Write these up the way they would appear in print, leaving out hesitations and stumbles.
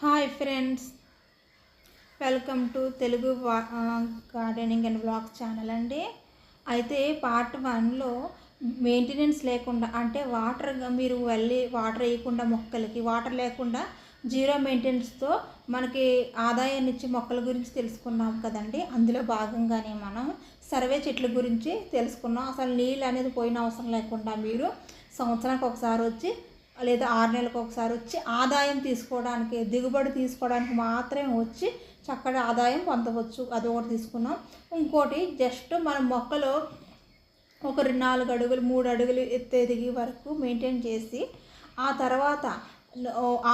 Hi friends, welcome to Telugu gardening and blogs channel అండి. అయితే part 1లో maintenance లేకుండా, అంటే మీరు వాటర్ వేయకుండా, మొక్కలకి వాటర్ లేకుండా జీరో మెయింటెనెన్స్తో మనకి ఆదాయాన్ని ఇచ్చే మొక్కల గురించి తెలుసుకున్నాం కదండి. అందులో భాగంగానే మనం సర్వే చెట్ల గురించి తెలుసుకున్నాం. అసలు నీళ్ళు అనేది పోయిన అవసరం లేకుండా మీరు సంవత్సరానికి ఒకసారి వచ్చి లేదా 6 నెలలకు ఒకసారి వచ్చి ఆదాయం తీసుకోవడానికి, దిగుబడి తీసుకోవడానికి మాత్రమే వచ్చి చక్కటి ఆదాయం పొందవచ్చు. అది ఒకటి తీసుకున్నాం. ఇంకోటి జస్ట్ మన మొక్కలు ఒక 4 అడుగులు 3 అడుగులు ఎత్తు వరకు మెయింటైన్ చేసి ఆ తర్వాత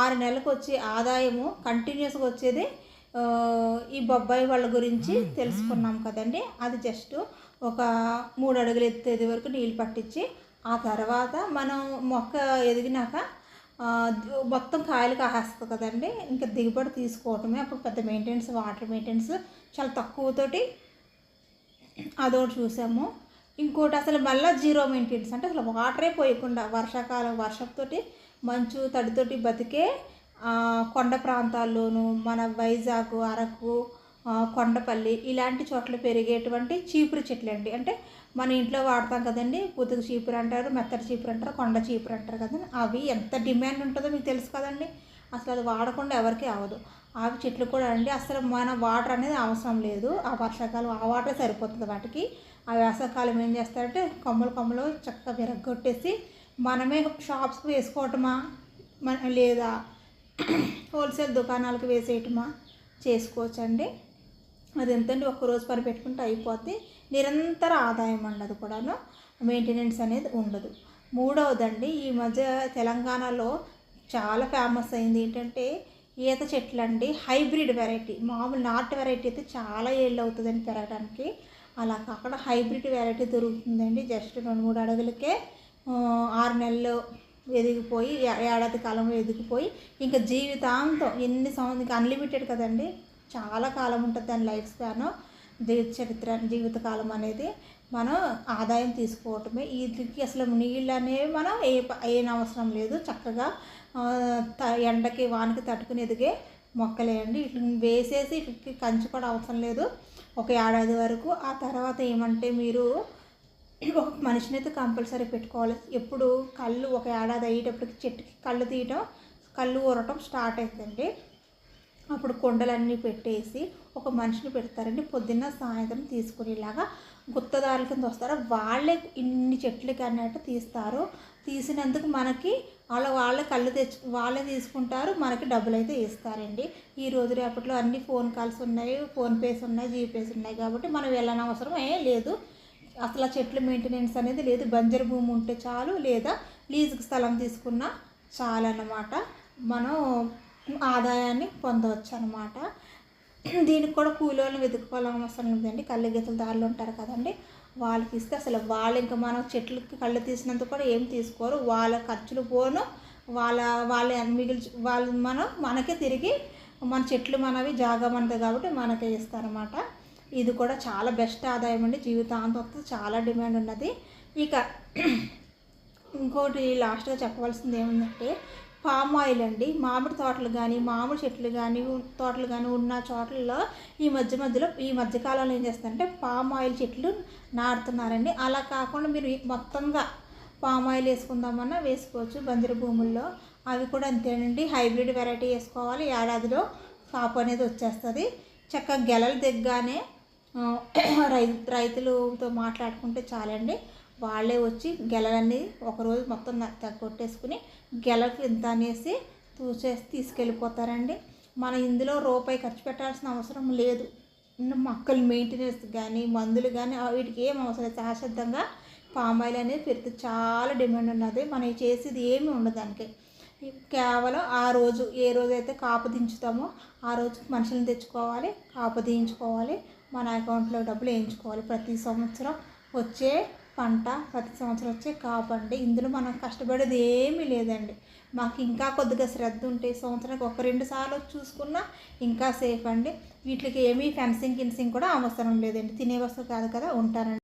6 నెలలకు వచ్చే ఆదాయము కంటిన్యూస్గా వచ్చేది ఈ బొబ్బాయి వాళ్ళ గురించి తెలుసుకున్నాం కదండి. అది జస్ట్ ఒక 3 అడుగులు ఎత్తేది వరకు నీళ్ళు పట్టించి ఆ తర్వాత మనం మొక్క ఎదిగినాక మొత్తం కాయలు కాసేస్తుంది కదండి. ఇంకా దిగుబడి తీసుకోవటమే. అప్పుడు పెద్ద మెయింటెనెన్స్, వాటర్ మెయింటెనెన్స్ చాలా తక్కువతోటి అదొకటి చూసాము. ఇంకోటి అసలు మళ్ళీ జీరో మెయింటెనెన్స్, అంటే అసలు వాటరే పోయకుండా వర్షాకాలం వర్షంతోటి మంచు తడితోటి బతికే కొండ ప్రాంతాల్లోనూ మన వైజాగ్, అరకు, కొండపల్లి ఇలాంటి చోట్ల పెరిగేటువంటి చీపురు చెట్లు అండి. అంటే మన ఇంట్లో వాడతాం కదండి, పుతుకు చీపురు అంటారు, మెత్తటి చీపురు అంటారు, కొండ చీపురు అంటారు కదండి. అవి ఎంత డిమాండ్ ఉంటుందో మీకు తెలుసు కదండి. అసలు అది వాడకుండా ఎవరికి అవ్వదు. అవి చెట్లు కూడా అండి అసలు మన వాటర్ అనేది అవసరం లేదు. ఆ వర్షాకాలం ఆ వాటర్ సరిపోతుంది వాటికి. ఆ వేసవకాలం ఏం చేస్తారంటే కొమ్మలు చక్కగా విరగ్గొట్టేసి మనమే షాప్స్కి వేసుకోవటమా లేదా హోల్సేల్ దుకాణాలకు వేసేయటమా చేసుకోవచ్చండి. అది ఎంతండి, ఒక్కరోజు పని పెట్టుకుంటే అయిపోద్ది. నిరంతర ఆదాయం ఉండదు కూడాను, మెయింటెనెన్స్ అనేది ఉండదు. మూడవదండి, ఈ మధ్య తెలంగాణలో చాలా ఫేమస్ అయింది ఏంటంటే ఈత చెట్లు అండి. హైబ్రిడ్ వెరైటీ, మామూలు నాటు వెరైటీ అయితే చాలా ఏళ్ళు అవుతుందండి పెరగడానికి. అలా కాకుండా హైబ్రిడ్ వెరైటీ దొరుకుతుందండి. జస్ట్ 2-3 అడుగులకే 6 నెలలు ఎదిగిపోయి, ఏడాది కాలంలో ఎదిగిపోయి ఇంకా జీవితాంతం ఎన్ని సంవత్సరాలు అన్లిమిటెడ్ కదండి, చాలా కాలం ఉంటుంది దాని లైఫ్ స్పాన్, జీవితకాలం అనేది. మనం ఆదాయం తీసుకోవటమే. వీటికి అసలు నీళ్ళు అనేవి మనం అవసరం లేదు. చక్కగా ఎండకి వానకి తట్టుకుని ఎదిగే మొక్కలేయండి. వీటిని వేసేసి వీటికి కంచి కూడా అవసరం లేదు ఒక ఏడాది వరకు. ఆ తర్వాత ఏమంటే మీరు ఒక మనిషిని అయితే కంపల్సరీ పెట్టుకోవాలి. ఎప్పుడు కళ్ళు ఒక ఏడాది అయ్యేటప్పటికి చెట్టుకి కళ్ళు ఊరటం స్టార్ట్ అవుతుందండి. అప్పుడు కొండలన్నీ పెట్టేసి ఒక మనిషిని పెడతారండి. పొద్దున్న సాయంత్రం తీసుకునేలాగా గుత్తదారుల కింద వస్తారు. వాళ్ళే ఇన్ని చెట్లకి అన్నట్టు తీస్తారు. తీసినందుకు మనకి వాళ్ళే కళ్ళు వాళ్ళే తీసుకుంటారు, మనకి డబ్బులు అయితే ఇస్తారండి. ఈ రోజు రేపట్లో అన్ని ఫోన్ కాల్స్ ఉన్నాయి, ఫోన్పేస్ ఉన్నాయి, జీపేస్ ఉన్నాయి కాబట్టి మనం వెళ్ళనవసరం లేదు. అసలు ఆ చెట్ల మెయింటెనెన్స్ అనేది లేదు. బంజరు భూమి ఉంటే చాలు, లేదా లీజుకి స్థలం తీసుకున్నా చాలన్నమాట. మనం ఆదాయాన్ని పొందవచ్చు అన్నమాట. దీనికి కూడా కూలీలను వెతుక్కోవాలని అవసరం లేదండి. కళ్ళు గీతల దారులు ఉంటారు కదండి, వాళ్ళకి ఇస్తే అసలు వాళ్ళు ఇంకా మనం చెట్లకి కళ్ళు తీసినందుకు కూడా ఏం తీసుకోరు. వాళ్ళ ఖర్చులు పోను, వాళ్ళు మనకే తిరిగి మన చెట్లు మనవి జాగా మనది కాబట్టి మనకే ఇస్తారన్నమాట. ఇది కూడా చాలా బెస్ట్ ఆదాయం అండి. జీవితాంతం చాలా డిమాండ్ ఉన్నది. ఇక ఇంకోటి లాస్ట్గా చెప్పవలసింది ఏముందంటే పామ్ ఆయిల్ అండి. మామిడి తోటలు కానీ, మామిడి చెట్లు కానీ, తోటలు కానీ ఉన్న చోట్లలో ఈ మధ్యకాలంలో ఏం చేస్తారంటే పామ్ ఆయిల్ చెట్లు నాటుతున్నారండి. అలా కాకుండా మీరు మొత్తంగా పామ్ ఆయిల్ వేసుకుందామన్నా వేసుకోవచ్చు బంజరు భూముల్లో. అవి కూడా అంతేనండి, హైబ్రిడ్ వెరైటీ వేసుకోవాలి. ఏడాదిలో కాపు అనేది వచ్చేస్తుంది. చక్కగా గెలలు దిగ్గానే రైతులతో మాట్లాడుకుంటే చాలండి. వాళ్ళే వచ్చి గెలలన్నీ ఒకరోజు మొత్తం కొట్టేసుకుని గెలకు ఇంత అనేసి తీసుకెళ్ళిపోతారండి. మనం ఇందులో రూపాయి ఖర్చు పెట్టాల్సిన అవసరం లేదు. మొక్కలు మెయింటెనెన్స్ కానీ, మందులు కానీ వీటికి ఏం అవసరం లేదు. శాశ్వతంగా పామ్ ఆయిల్ అనేది పెడితే చాలా డిమాండ్ ఉన్నది. మనం చేసేది ఏమీ ఉండదు దానికి. కేవలం ఆ రోజు ఏ రోజైతే కాపు దించుతామో ఆ రోజు మనుషులను తెచ్చుకోవాలి, కాపు దించుకోవాలి, మన అకౌంట్లో డబ్బులు వేయించుకోవాలి. ప్రతి సంవత్సరం వచ్చే పంట, ప్రతి సంవత్సరం వచ్చే కాపు అండి. ఇందులో మనం కష్టపడేది ఏమీ లేదండి. మాకు ఇంకా కొద్దిగా శ్రద్ధ ఉంటే సంవత్సరానికి 1-2 సార్లు చూసుకున్నా ఇంకా సేఫ్ అండి. వీటికి ఏమీ ఫెన్సింగ్ కూడా అవసరం లేదండి. తినే వస్తువు కాదు కదా. ఉంటానండి.